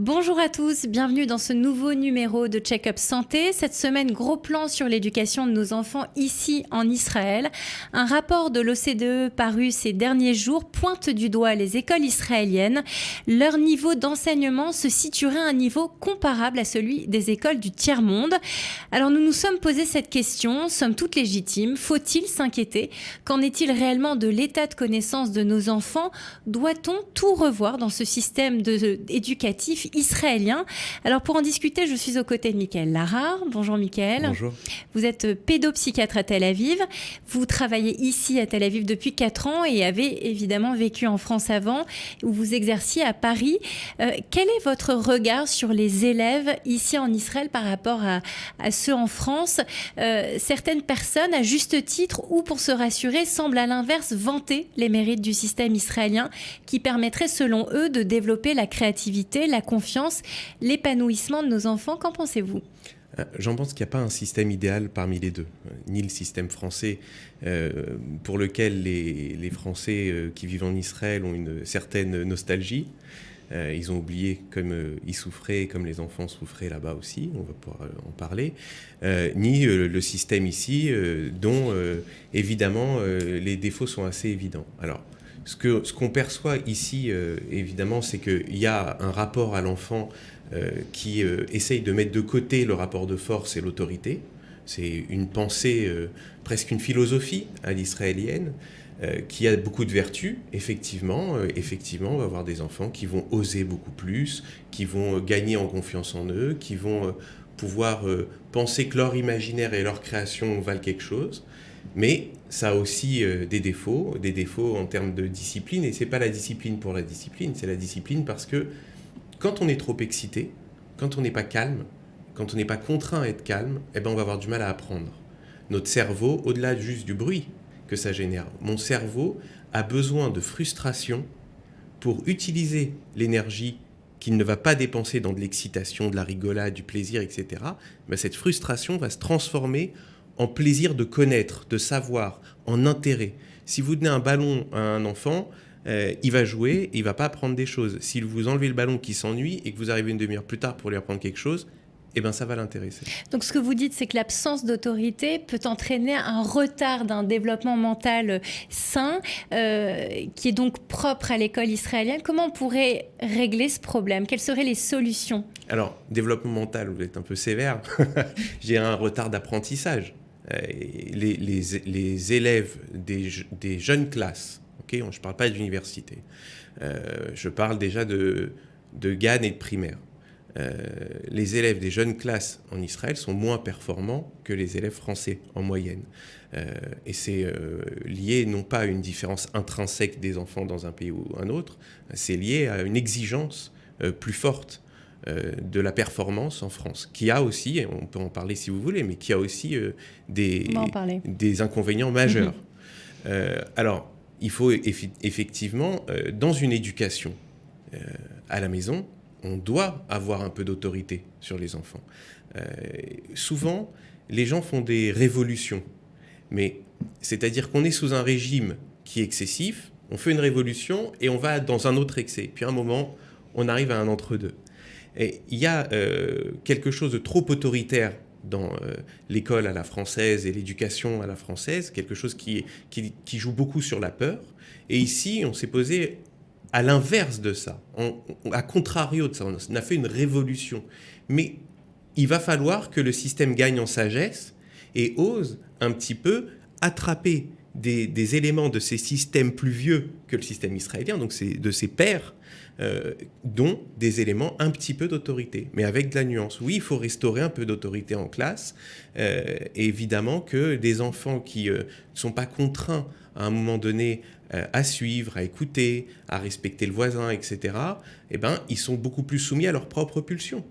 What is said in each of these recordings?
Bonjour à tous, bienvenue dans ce nouveau numéro de Check-up Santé. Cette semaine, gros plan sur l'éducation de nos enfants ici en Israël. Un rapport de l'OCDE paru ces derniers jours pointe du doigt les écoles israéliennes. Leur niveau d'enseignement se situerait à un niveau comparable à celui des écoles du tiers-monde. Alors nous nous sommes posé cette question, somme toute légitime, faut-il s'inquiéter? Qu'en est-il réellement de l'état de connaissance de nos enfants? Doit-on tout revoir dans ce système éducatif israélien? Alors pour en discuter, je suis aux côtés de Michael Larare. Bonjour Michael. Bonjour. Vous êtes pédopsychiatre à Tel Aviv. Vous travaillez ici à Tel Aviv depuis 4 ans et avez évidemment vécu en France avant, où vous exerciez à Paris. Quel est votre regard sur les élèves ici en Israël par rapport à ceux en France? Certaines personnes, à juste titre ou pour se rassurer, semblent à l'inverse vanter les mérites du système israélien qui permettrait selon eux de développer la créativité, la confiance, l'épanouissement de nos enfants. Qu'en pensez-vous ? J'en pense qu'il n'y a pas un système idéal parmi les deux, ni le système français pour lequel les Français qui vivent en Israël ont une certaine nostalgie. Ils ont oublié comme ils souffraient, comme les enfants souffraient là-bas aussi, on va pouvoir en parler, ni le système ici dont évidemment les défauts sont assez évidents. Alors, ce qu'on perçoit ici, évidemment, c'est qu'il y a un rapport à l'enfant qui essaye de mettre de côté le rapport de force et l'autorité. C'est une pensée, presque une philosophie à l'israélienne, qui a beaucoup de vertus. Effectivement, on va avoir des enfants qui vont oser beaucoup plus, qui vont gagner en confiance en eux, qui vont pouvoir penser que leur imaginaire et leur création valent quelque chose. Mais ça a aussi des défauts en termes de discipline. Et ce n'est pas la discipline pour la discipline, c'est la discipline parce que quand on est trop excité, quand on n'est pas calme, quand on n'est pas contraint à être calme, eh ben on va avoir du mal à apprendre. Notre cerveau, au-delà juste du bruit que ça génère, mon cerveau a besoin de frustration pour utiliser l'énergie qu'il ne va pas dépenser dans de l'excitation, de la rigolade, du plaisir, etc. Ben cette frustration va se transformer en plaisir de connaître, de savoir, en intérêt. Si vous donnez un ballon à un enfant, il va jouer, il ne va pas apprendre des choses. Si vous enlevez le ballon qui s'ennuie et que vous arrivez une demi-heure plus tard pour lui apprendre quelque chose, eh ben ça va l'intéresser. Donc ce que vous dites, c'est que l'absence d'autorité peut entraîner un retard d'un développement mental sain, qui est donc propre à l'école israélienne. Comment on pourrait régler ce problème? Quelles seraient les solutions? Alors, développement mental, vous êtes un peu sévère. J'ai un retard d'apprentissage. Les élèves des jeunes classes, okay, je ne parle pas d'université, je parle déjà de GAN et de primaire. Les élèves des jeunes classes en Israël sont moins performants que les élèves français en moyenne. Et c'est lié non pas à une différence intrinsèque des enfants dans un pays ou un autre, c'est lié à une exigence plus forte de la performance en France, qui a aussi, et on peut en parler si vous voulez, mais qui a aussi des inconvénients majeurs. Alors, il faut effectivement, dans une éducation à la maison, on doit avoir un peu d'autorité sur les enfants. Souvent, les gens font des révolutions, mais c'est-à-dire qu'on est sous un régime qui est excessif, on fait une révolution et on va dans un autre excès. Puis à un moment, on arrive à un entre-deux. Et il y a quelque chose de trop autoritaire dans l'école à la française et l'éducation à la française, quelque chose qui joue beaucoup sur la peur. Et ici, on s'est posé à l'inverse de ça, à contrario de ça, on a fait une révolution. Mais il va falloir que le système gagne en sagesse et ose un petit peu attraper des éléments de ces systèmes plus vieux que le système israélien, donc de ses pairs, dont des éléments un petit peu d'autorité, mais avec de la nuance. Oui, il faut restaurer un peu d'autorité en classe, et évidemment que des enfants qui ne sont pas contraints à un moment donné à suivre, à écouter, à respecter le voisin, etc., eh ben, ils sont beaucoup plus soumis à leurs propres pulsions.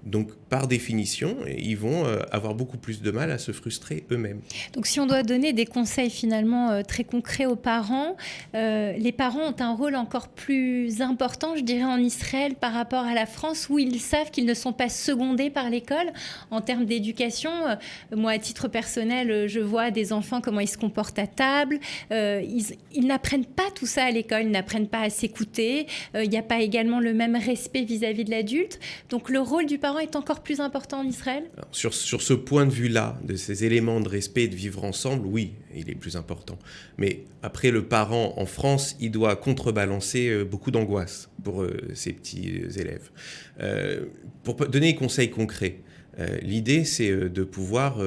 Donc, par définition, ils vont avoir beaucoup plus de mal à se frustrer eux-mêmes. Donc, si on doit donner des conseils finalement très concrets aux parents, les parents ont un rôle encore plus important, je dirais, en Israël par rapport à la France, où ils savent qu'ils ne sont pas secondés par l'école en termes d'éducation. Moi, à titre personnel, je vois des enfants, comment ils se comportent à table. Ils n'apprennent pas tout ça à l'école, ils n'apprennent pas à s'écouter. Il n'y a pas également le même respect vis-à-vis de l'adulte. Donc, le rôle du parent est encore plus important en Israël ? Alors, sur ce point de vue-là, de ces éléments de respect et de vivre ensemble, oui, il est plus important. Mais après, le parent en France, il doit contrebalancer beaucoup d'angoisse pour ses petits élèves. Pour donner des conseils concrets, l'idée, c'est de pouvoir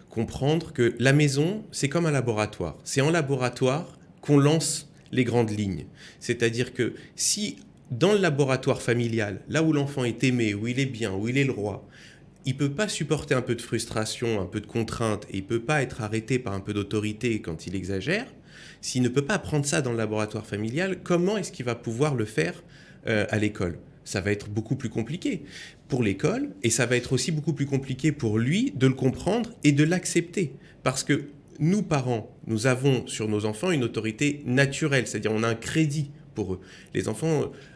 comprendre que la maison, c'est comme un laboratoire. C'est en laboratoire qu'on lance les grandes lignes. C'est-à-dire que si dans le laboratoire familial, là où l'enfant est aimé, où il est bien, où il est le roi, il ne peut pas supporter un peu de frustration, un peu de contrainte, et il ne peut pas être arrêté par un peu d'autorité quand il exagère. S'il ne peut pas apprendre ça dans le laboratoire familial, comment est-ce qu'il va pouvoir le faire à l'école ? Ça va être beaucoup plus compliqué pour l'école, et ça va être aussi beaucoup plus compliqué pour lui de le comprendre et de l'accepter. Parce que nous, parents, nous avons sur nos enfants une autorité naturelle, c'est-à-dire on a un crédit pour eux.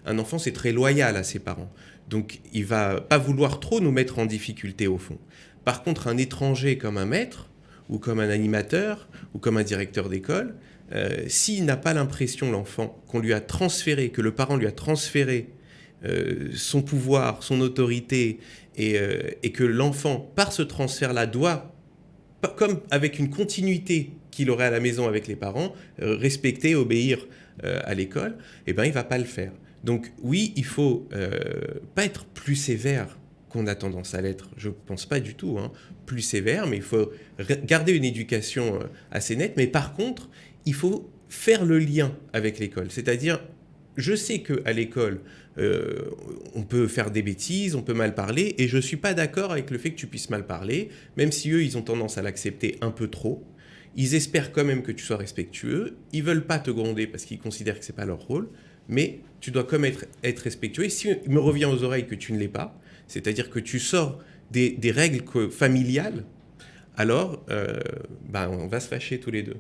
Un enfant, c'est très loyal à ses parents. Donc, il ne va pas vouloir trop nous mettre en difficulté, au fond. Par contre, un étranger comme un maître, ou comme un animateur, ou comme un directeur d'école, s'il n'a pas l'impression, l'enfant, qu'on lui a transféré, que le parent lui a transféré son pouvoir, son autorité, et que l'enfant, par ce transfert-là, doit, comme avec une continuité qu'il aurait à la maison avec les parents, respecter, obéir à l'école, eh ben, il ne va pas le faire. Donc oui, il ne faut pas être plus sévère qu'on a tendance à l'être. Je ne pense pas du tout, plus sévère, mais il faut garder une éducation assez nette. Mais par contre, il faut faire le lien avec l'école. C'est-à-dire, je sais qu'à l'école, on peut faire des bêtises, on peut mal parler, et je ne suis pas d'accord avec le fait que tu puisses mal parler, même si eux, ils ont tendance à l'accepter un peu trop. Ils espèrent quand même que tu sois respectueux. Ils ne veulent pas te gronder parce qu'ils considèrent que ce n'est pas leur rôle. Mais tu dois quand même être respectueux. Et si il me revient aux oreilles que tu ne l'es pas, c'est-à-dire que tu sors des règles familiales, alors on va se fâcher tous les deux.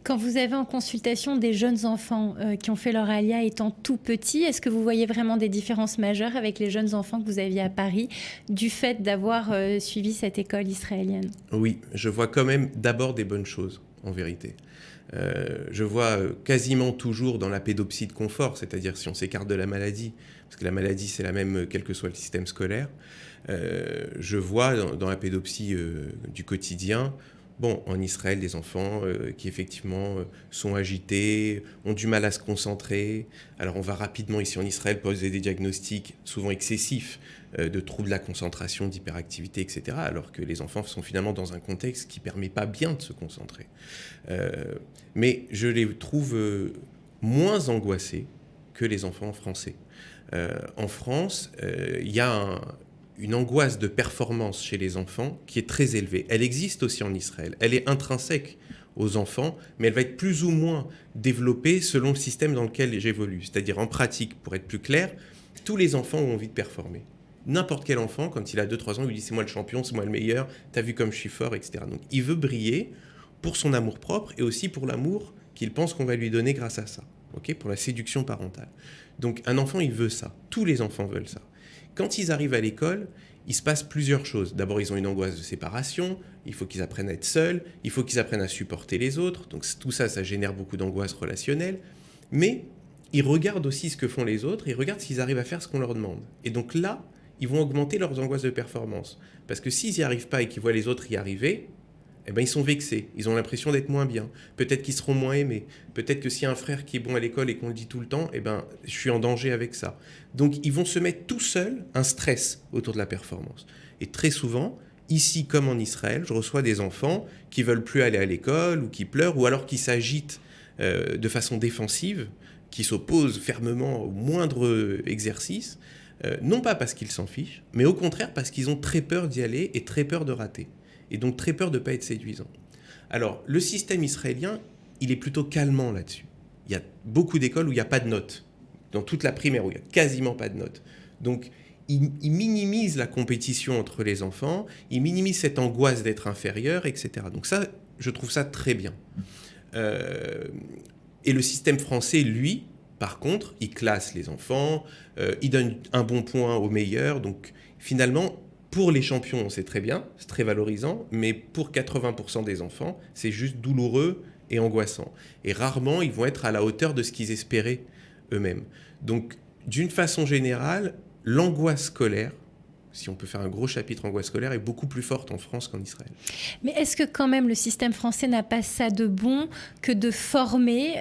Quand vous avez en consultation des jeunes enfants qui ont fait leur alia étant tout petits, est-ce que vous voyez vraiment des différences majeures avec les jeunes enfants que vous aviez à Paris du fait d'avoir suivi cette école israélienne ? Oui, je vois quand même d'abord des bonnes choses, en vérité. Je vois quasiment toujours dans la pédopsie de confort, c'est-à-dire si on s'écarte de la maladie, parce que la maladie c'est la même quel que soit le système scolaire, je vois dans la pédopsie du quotidien, en Israël, des enfants qui effectivement sont agités, ont du mal à se concentrer. Alors on va rapidement ici en Israël poser des diagnostics souvent excessifs de troubles de la concentration, d'hyperactivité, etc. Alors que les enfants sont finalement dans un contexte qui ne permet pas bien de se concentrer. Mais je les trouve moins angoissés que les enfants français. En France, il y a une angoisse de performance chez les enfants qui est très élevée. Elle existe aussi en Israël. Elle est intrinsèque aux enfants, mais elle va être plus ou moins développée selon le système dans lequel j'évolue. C'est-à-dire, en pratique, pour être plus clair, tous les enfants ont envie de performer. N'importe quel enfant, quand il a 2-3 ans, il lui dit « c'est moi le champion, c'est moi le meilleur, t'as vu comme je suis fort, etc. » Donc, il veut briller pour son amour-propre et aussi pour l'amour qu'il pense qu'on va lui donner grâce à ça, pour la séduction parentale. Donc, un enfant, il veut ça. Tous les enfants veulent ça. Quand ils arrivent à l'école, il se passe plusieurs choses. D'abord, ils ont une angoisse de séparation, il faut qu'ils apprennent à être seuls, il faut qu'ils apprennent à supporter les autres. Donc tout ça, ça génère beaucoup d'angoisse relationnelle. Mais ils regardent aussi ce que font les autres, ils regardent s'ils arrivent à faire ce qu'on leur demande. Et donc là, ils vont augmenter leurs angoisses de performance. Parce que s'ils n'y arrivent pas et qu'ils voient les autres y arriver, ils sont vexés, ils ont l'impression d'être moins bien. Peut-être qu'ils seront moins aimés. Peut-être que s'il y a un frère qui est bon à l'école et qu'on le dit tout le temps, je suis en danger avec ça. Donc, ils vont se mettre tout seuls un stress autour de la performance. Et très souvent, ici comme en Israël, je reçois des enfants qui veulent plus aller à l'école ou qui pleurent ou alors qui s'agitent de façon défensive, qui s'opposent fermement au moindre exercice, non pas parce qu'ils s'en fichent, mais au contraire parce qu'ils ont très peur d'y aller et très peur de rater. Et donc très peur de ne pas être séduisant. Alors, le système israélien, il est plutôt calmant là-dessus. Il y a beaucoup d'écoles où il n'y a pas de notes. Dans toute la primaire, où il n'y a quasiment pas de notes. Donc, il minimise la compétition entre les enfants, il minimise cette angoisse d'être inférieur, etc. Donc ça, je trouve ça très bien. Et le système français, lui, par contre, il classe les enfants, il donne un bon point aux meilleurs. Donc finalement, pour les champions, c'est très bien, c'est très valorisant, mais pour 80% des enfants, c'est juste douloureux et angoissant. Et rarement, ils vont être à la hauteur de ce qu'ils espéraient eux-mêmes. Donc, d'une façon générale, l'angoisse scolaire, si on peut faire un gros chapitre angoisse scolaire, est beaucoup plus forte en France qu'en Israël. Mais est-ce que quand même le système français n'a pas ça de bon que de former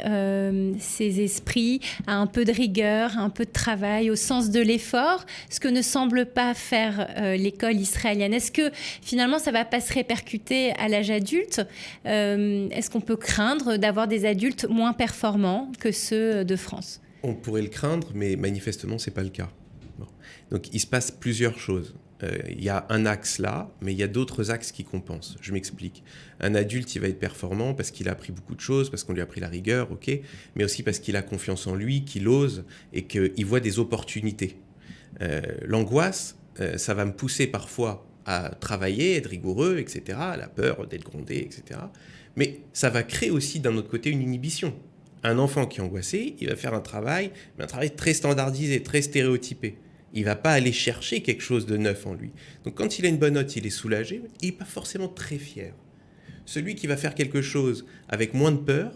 ses esprits à un peu de rigueur, à un peu de travail, au sens de l'effort, ce que ne semble pas faire l'école israélienne? Est-ce que finalement ça ne va pas se répercuter à l'âge adulte? Est-ce qu'on peut craindre d'avoir des adultes moins performants que ceux de France? On pourrait le craindre, mais manifestement, ce n'est pas le cas. Bon. Donc, il se passe plusieurs choses. Il y a un axe là, mais il y a d'autres axes qui compensent. Je m'explique. Un adulte, il va être performant parce qu'il a appris beaucoup de choses, parce qu'on lui a appris la rigueur, ok, mais aussi parce qu'il a confiance en lui, qu'il ose et qu'il voit des opportunités. L'angoisse, ça va me pousser parfois à travailler, être rigoureux, etc., la peur d'être grondé, etc. Mais ça va créer aussi d'un autre côté une inhibition. Un enfant qui est angoissé, il va faire un travail très standardisé, très stéréotypé. Il ne va pas aller chercher quelque chose de neuf en lui. Donc quand il a une bonne note, il est soulagé, il n'est pas forcément très fier. Celui qui va faire quelque chose avec moins de peur,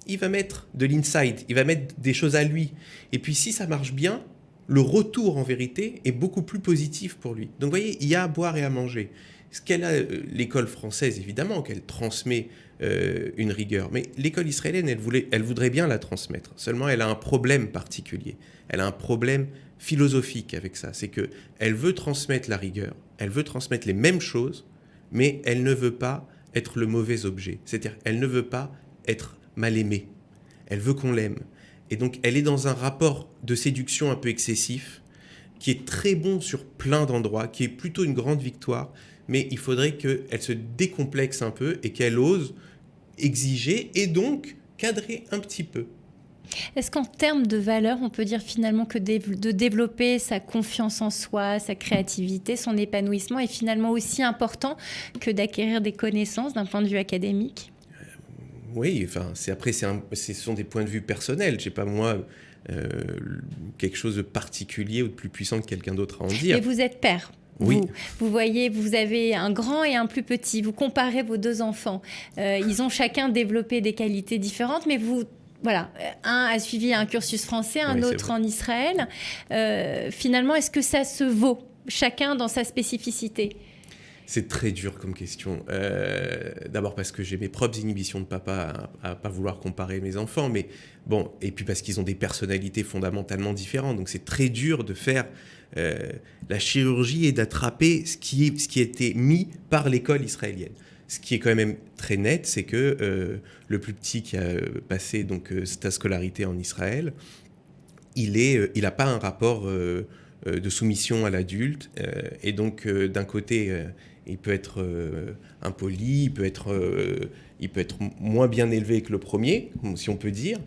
il va mettre de l'inside, il va mettre des choses à lui. Et puis si ça marche bien, le retour en vérité est beaucoup plus positif pour lui. Donc vous voyez, il y a à boire et à manger. Ce qu'elle a, l'école française, évidemment, qu'elle transmet une rigueur. Mais l'école israélienne, elle voudrait bien la transmettre. Seulement, elle a un problème particulier. Elle a un problème philosophique avec ça. C'est qu'elle veut transmettre la rigueur, elle veut transmettre les mêmes choses, mais elle ne veut pas être le mauvais objet. C'est-à-dire, elle ne veut pas être mal aimée. Elle veut qu'on l'aime. Et donc, elle est dans un rapport de séduction un peu excessif, qui est très bon sur plein d'endroits, qui est plutôt une grande victoire, mais il faudrait qu'elle se décomplexe un peu et qu'elle ose exiger et donc cadrer un petit peu. Est-ce qu'en termes de valeurs, on peut dire finalement que de développer sa confiance en soi, sa créativité, son épanouissement est finalement aussi important que d'acquérir des connaissances d'un point de vue académique ? Oui, enfin, ce sont des points de vue personnels. Je n'ai pas, moi, quelque chose de particulier ou de plus puissant que quelqu'un d'autre à en dire. Mais vous êtes père. Oui. Vous voyez, vous avez un grand et un plus petit. Vous comparez vos deux enfants. Ils ont chacun développé des qualités différentes, mais voilà, un a suivi un cursus français, un autre en Israël. Finalement, est-ce que ça se vaut, chacun dans sa spécificité ? C'est très dur comme question. D'abord parce que j'ai mes propres inhibitions de papa à pas vouloir comparer mes enfants, mais bon, et puis parce qu'ils ont des personnalités fondamentalement différentes. Donc c'est très dur de faire la chirurgie et d'attraper ce qui a été mis par l'école israélienne. Ce qui est quand même très net, c'est que le plus petit qui a passé donc sa scolarité en Israël, il n'a pas un rapport de soumission à l'adulte, et donc d'un côté il peut être impoli, il peut être moins bien élevé que le premier, si on peut dire,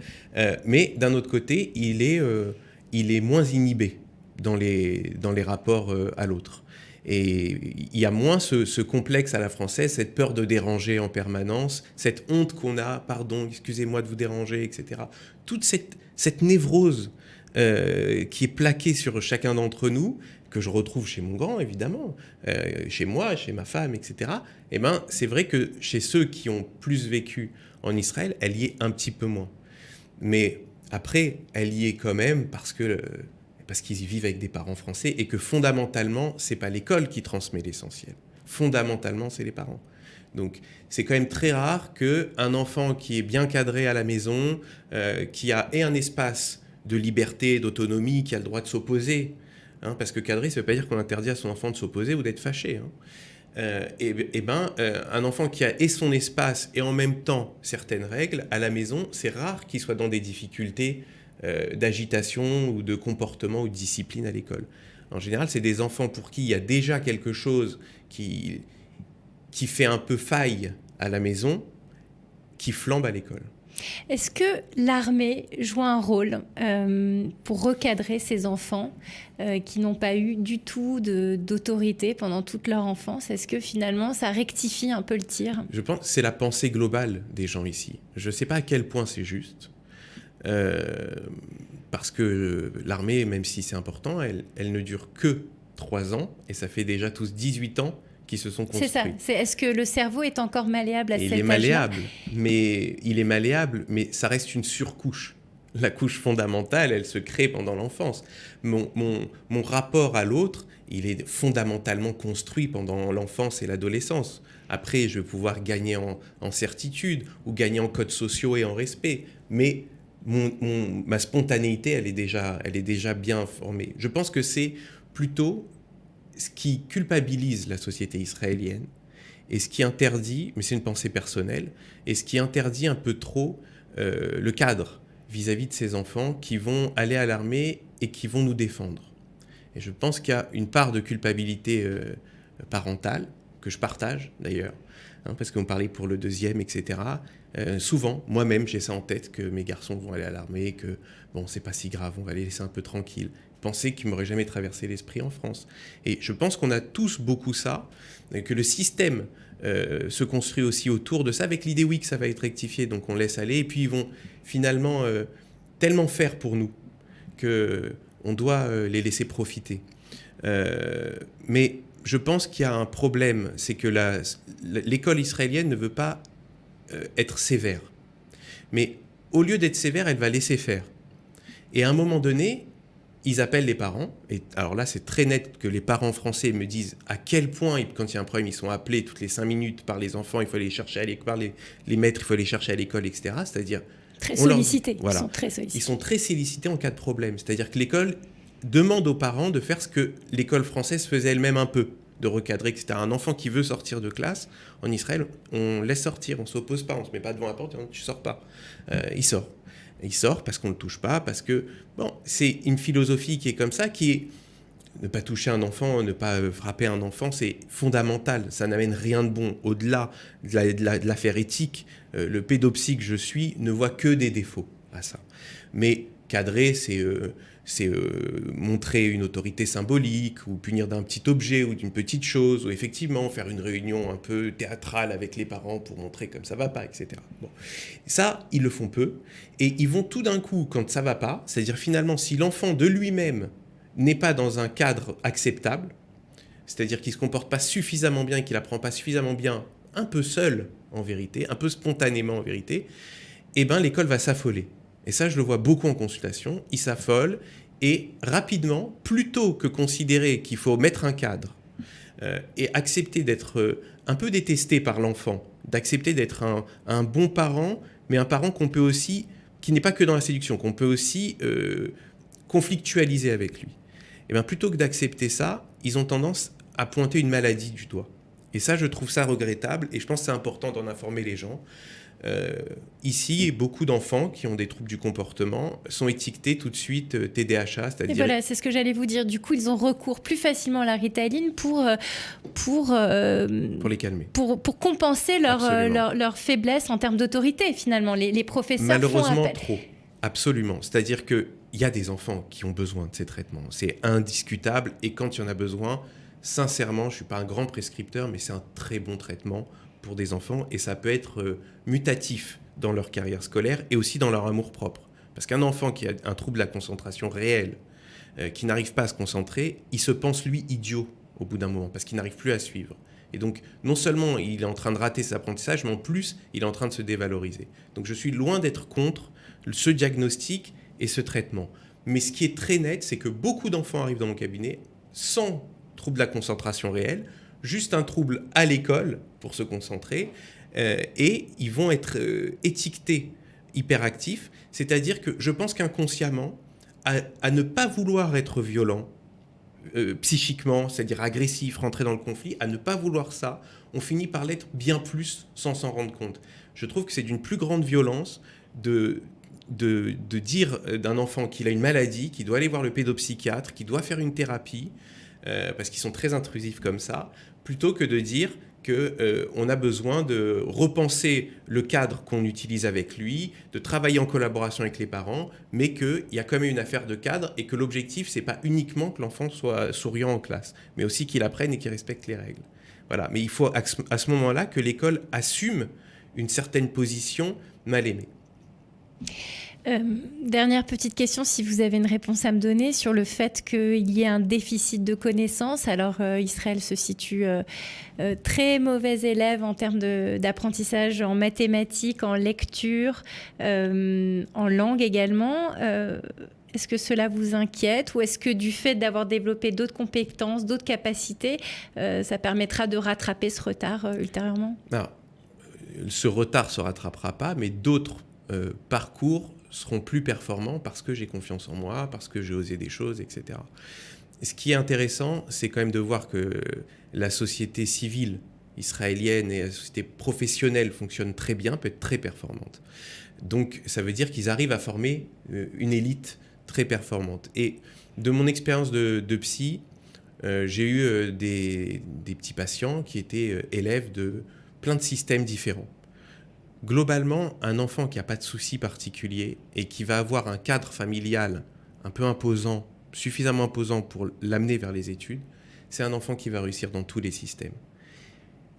mais d'un autre côté il est moins inhibé dans les rapports à l'autre. Et il y a moins ce complexe à la française, cette peur de déranger en permanence, cette honte qu'on a, pardon, excusez-moi de vous déranger, etc. Toute cette névrose qui est plaquée sur chacun d'entre nous, que je retrouve chez mon grand, évidemment, chez moi, chez ma femme, etc. Eh ben, c'est vrai que chez ceux qui ont plus vécu en Israël, elle y est un petit peu moins. Mais après, elle y est quand même parce qu'ils y vivent avec des parents français et que fondamentalement, c'est pas l'école qui transmet l'essentiel. Fondamentalement, c'est les parents. Donc, c'est quand même très rare qu'un enfant qui est bien cadré à la maison, qui a un espace de liberté, d'autonomie, qui a le droit de s'opposer, parce que cadrer, ça ne veut pas dire qu'on interdit à son enfant de s'opposer ou d'être fâché. Un enfant qui a son espace et en même temps certaines règles à la maison, c'est rare qu'il soit dans des difficultés d'agitation ou de comportement ou de discipline à l'école. En général, c'est des enfants pour qui il y a déjà quelque chose qui fait un peu faille à la maison, qui flambe à l'école. Est-ce que l'armée joue un rôle pour recadrer ces enfants qui n'ont pas eu du tout d'autorité pendant toute leur enfance? Est-ce que finalement ça rectifie un peu le tir? Je pense que c'est la pensée globale des gens ici. Je ne sais pas à quel point c'est juste, parce que l'armée, même si c'est important, elle ne dure que 3 ans, et ça fait déjà tous 18 ans qui se sont construits. C'est ça. Est-ce que le cerveau est encore malléable à cet âge-là? Il est malléable, mais ça reste une surcouche. La couche fondamentale, elle se crée pendant l'enfance. Mon rapport à l'autre, il est fondamentalement construit pendant l'enfance et l'adolescence. Après, je vais pouvoir gagner en certitude ou gagner en codes sociaux et en respect. Mais ma spontanéité, elle est déjà bien formée. Je pense que c'est plutôt ce qui culpabilise la société israélienne et ce qui interdit, mais c'est une pensée personnelle, et ce qui interdit un peu trop le cadre vis-à-vis de ces enfants qui vont aller à l'armée et qui vont nous défendre. Et je pense qu'il y a une part de culpabilité parentale, que je partage d'ailleurs, parce qu'on parlait pour le deuxième, etc. Souvent, moi-même, j'ai ça en tête, que mes garçons vont aller à l'armée, que bon, c'est pas si grave, on va les laisser un peu tranquilles. Pensée qui m'aurait jamais traversé l'esprit en France. Et je pense qu'on a tous beaucoup ça, que le système se construit aussi autour de ça, avec l'idée, oui, que ça va être rectifié, donc on laisse aller, et puis ils vont finalement tellement faire pour nous qu'on doit les laisser profiter. Mais je pense qu'il y a un problème, c'est que l'école israélienne ne veut pas être sévère. Mais au lieu d'être sévère, elle va laisser faire. Et à un moment donné, ils appellent les parents. Et alors là, c'est très net que les parents français me disent à quel point, quand il y a un problème, ils sont appelés toutes les 5 minutes par les enfants, il faut les chercher à l'école, par les maîtres, il faut les chercher à l'école, etc. C'est-à-dire... Très sollicités. Voilà. Ils sont très sollicités. Ils sont très sollicités en cas de problème. C'est-à-dire que l'école demande aux parents de faire ce que l'école française faisait elle-même un peu, de recadrer, etc. Un enfant qui veut sortir de classe, en Israël, on laisse sortir, on ne s'oppose pas, on ne se met pas devant la porte et on dit « tu sors pas ». Il sort. Il sort parce qu'on ne le touche pas, parce que bon, c'est une philosophie qui est comme ça, qui est ne pas toucher un enfant, ne pas frapper un enfant, c'est fondamental. Ça n'amène rien de bon. Au-delà de l'affaire éthique, le pédopsie que je suis ne voit que des défauts à ça. Mais cadrer, c'est montrer une autorité symbolique ou punir d'un petit objet ou d'une petite chose, ou effectivement faire une réunion un peu théâtrale avec les parents pour montrer comme ça va pas, etc. Bon. Ça, ils le font peu. Et ils vont tout d'un coup, quand ça va pas, c'est-à-dire finalement, si l'enfant de lui-même n'est pas dans un cadre acceptable, c'est-à-dire qu'il ne se comporte pas suffisamment bien et qu'il n'apprend pas suffisamment bien, un peu seul en vérité, un peu spontanément en vérité, eh ben, l'école va s'affoler. Et ça, je le vois beaucoup en consultation, il s'affole et rapidement, plutôt que considérer qu'il faut mettre un cadre et accepter d'être un peu détesté par l'enfant, d'accepter d'être un bon parent, mais un parent qu'on peut aussi, qui n'est pas que dans la séduction, qu'on peut aussi conflictualiser avec lui. Et bien, plutôt que d'accepter ça, ils ont tendance à pointer une maladie du doigt. Et ça, je trouve ça regrettable, et je pense que c'est important d'en informer les gens. Ici, beaucoup d'enfants qui ont des troubles du comportement sont étiquetés tout de suite TDAH, c'est-à-dire... Et voilà, c'est ce que j'allais vous dire. Du coup, ils ont recours plus facilement à la Ritaline pour les calmer. Pour compenser leur faiblesse en termes d'autorité, finalement. Les professeurs malheureusement, font appel. trop. Absolument. C'est-à-dire qu'il y a des enfants qui ont besoin de ces traitements. C'est indiscutable. Et quand il y en a besoin, sincèrement, je ne suis pas un grand prescripteur, mais c'est un très bon traitement pour des enfants. Et ça peut être mutatif dans leur carrière scolaire et aussi dans leur amour-propre. Parce qu'un enfant qui a un trouble de la concentration réel, qui n'arrive pas à se concentrer, il se pense, lui, idiot au bout d'un moment, parce qu'il n'arrive plus à suivre. Et donc, non seulement il est en train de rater ses apprentissages, mais en plus, il est en train de se dévaloriser. Donc, je suis loin d'être contre ce diagnostic et ce traitement. Mais ce qui est très net, c'est que beaucoup d'enfants arrivent dans mon cabinet sans trouble de la concentration réelle, juste un trouble à l'école pour se concentrer, et ils vont être étiquetés hyperactifs, c'est-à-dire que je pense qu'inconsciemment, à ne pas vouloir être violent, psychiquement, c'est-à-dire agressif, rentrer dans le conflit, à ne pas vouloir ça, on finit par l'être bien plus sans s'en rendre compte. Je trouve que c'est d'une plus grande violence de dire d'un enfant qu'il a une maladie, qu'il doit aller voir le pédopsychiatre, qu'il doit faire une thérapie, parce qu'ils sont très intrusifs comme ça, plutôt que de dire qu'on a besoin de repenser le cadre qu'on utilise avec lui, de travailler en collaboration avec les parents, mais qu'il y a quand même une affaire de cadre et que l'objectif, ce n'est pas uniquement que l'enfant soit souriant en classe, mais aussi qu'il apprenne et qu'il respecte les règles. Voilà. Mais il faut à ce moment-là que l'école assume une certaine position mal aimée. Dernière petite question, si vous avez une réponse à me donner sur le fait qu'il y ait un déficit de connaissances. Alors, Israël se situe très mauvais élève en termes d'apprentissage en mathématiques, en lecture, en langue également. Est-ce que cela vous inquiète ou est-ce que du fait d'avoir développé d'autres compétences, d'autres capacités, ça permettra de rattraper ce retard ultérieurement ? Alors, ce retard ne se rattrapera pas, mais d'autres parcours seront plus performants parce que j'ai confiance en moi, parce que j'ai osé des choses, etc. Ce qui est intéressant, c'est quand même de voir que la société civile israélienne et la société professionnelle fonctionnent très bien, peut être très performante. Donc ça veut dire qu'ils arrivent à former une élite très performante. Et de mon expérience de psy, j'ai eu des petits patients qui étaient élèves de plein de systèmes différents. Globalement, un enfant qui n'a pas de soucis particuliers et qui va avoir un cadre familial un peu imposant, suffisamment imposant pour l'amener vers les études, c'est un enfant qui va réussir dans tous les systèmes.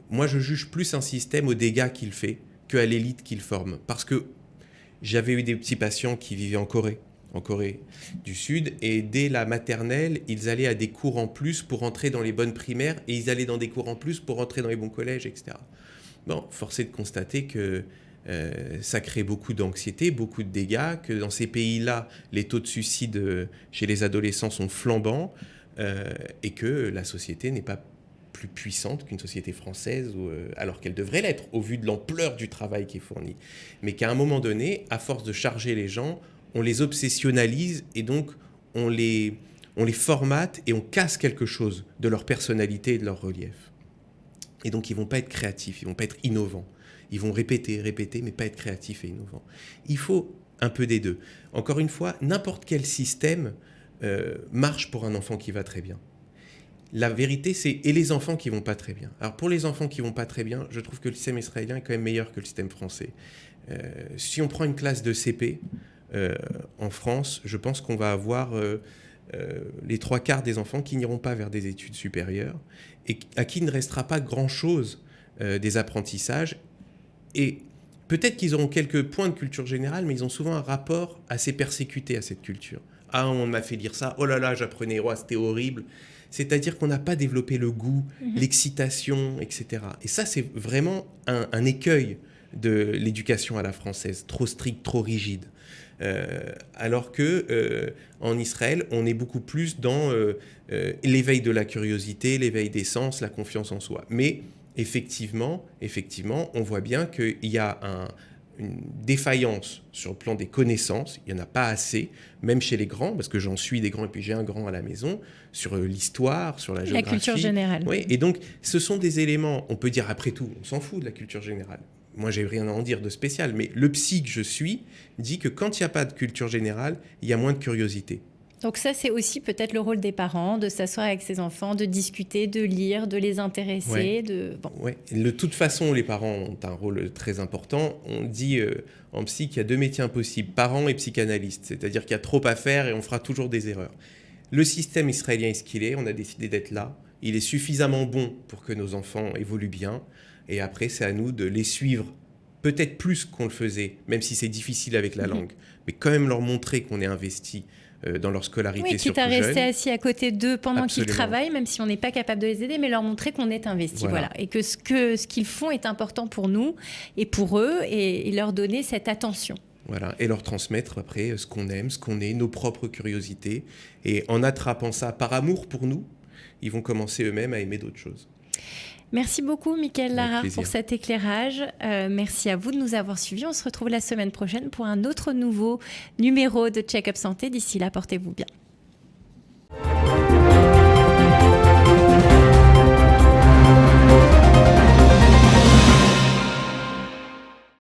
Moi, je juge plus un système aux dégâts qu'il fait qu'à l'élite qu'il forme. Parce que j'avais eu des petits patients qui vivaient en Corée du Sud, et dès la maternelle, ils allaient à des cours en plus pour entrer dans les bonnes primaires, et ils allaient dans des cours en plus pour entrer dans les bons collèges, etc. Bon, force est de constater que ça crée beaucoup d'anxiété, beaucoup de dégâts, que dans ces pays-là, les taux de suicide chez les adolescents sont flambants, et que la société n'est pas plus puissante qu'une société française, alors qu'elle devrait l'être, au vu de l'ampleur du travail qui est fourni. Mais qu'à un moment donné, à force de charger les gens, on les obsessionnalise, et donc on les formate, et on casse quelque chose de leur personnalité et de leur relief. Et donc, ils ne vont pas être créatifs, ils ne vont pas être innovants. Ils vont répéter, mais pas être créatifs et innovants. Il faut un peu des deux. Encore une fois, n'importe quel système marche pour un enfant qui va très bien. La vérité, c'est et les enfants qui ne vont pas très bien. Alors, pour les enfants qui ne vont pas très bien, je trouve que le système israélien est quand même meilleur que le système français. Si on prend une classe de CP en France, je pense qu'on va avoir les 3/4 des enfants qui n'iront pas vers des études supérieures et à qui ne restera pas grand-chose des apprentissages. Et peut-être qu'ils auront quelques points de culture générale, mais ils ont souvent un rapport assez persécuté à cette culture. « Ah, on m'a fait lire ça, oh là là, j'apprenais, oh, c'était horrible ». C'est-à-dire qu'on n'a pas développé le goût, l'excitation, etc. Et ça, c'est vraiment un écueil de l'éducation à la française, trop stricte, trop rigide. Alors que en Israël, on est beaucoup plus dans l'éveil de la curiosité, l'éveil des sens, la confiance en soi. Mais effectivement, on voit bien qu'il y a une défaillance sur le plan des connaissances. Il n'y en a pas assez, même chez les grands, parce que j'en suis des grands, et puis j'ai un grand à la maison, sur l'histoire, sur la géographie. La culture générale. Oui, et donc ce sont des éléments, on peut dire après tout, on s'en fout de la culture générale. Moi, j'ai rien à en dire de spécial, mais le psy que je suis dit que quand il n'y a pas de culture générale, il y a moins de curiosité. Donc ça, c'est aussi peut-être le rôle des parents, de s'asseoir avec ses enfants, de discuter, de lire, de les intéresser. Ouais. De toute façon, les parents ont un rôle très important. On dit en psy qu'il y a 2 métiers impossibles, parents et psychanalystes. C'est-à-dire qu'il y a trop à faire et on fera toujours des erreurs. Le système israélien est ce qu'il est, on a décidé d'être là. Il est suffisamment bon pour que nos enfants évoluent bien. Et après, c'est à nous de les suivre, peut-être plus qu'on le faisait, même si c'est difficile avec la langue, mais quand même leur montrer qu'on est investi dans leur scolarité surtout jeune. Oui, quitte à rester assis à côté d'eux pendant qu'ils travaillent, même si on n'est pas capable de les aider, mais leur montrer qu'on est investi. Voilà. Et que ce qu'ils font est important pour nous et pour eux, et leur donner cette attention. Voilà, et leur transmettre après ce qu'on aime, ce qu'on est, nos propres curiosités. Et en attrapant ça par amour pour nous, ils vont commencer eux-mêmes à aimer d'autres choses. Merci beaucoup, Mickaël Larare, pour cet éclairage. Merci à vous de nous avoir suivis. On se retrouve la semaine prochaine pour un autre nouveau numéro de Check-up Santé. D'ici là, portez-vous bien.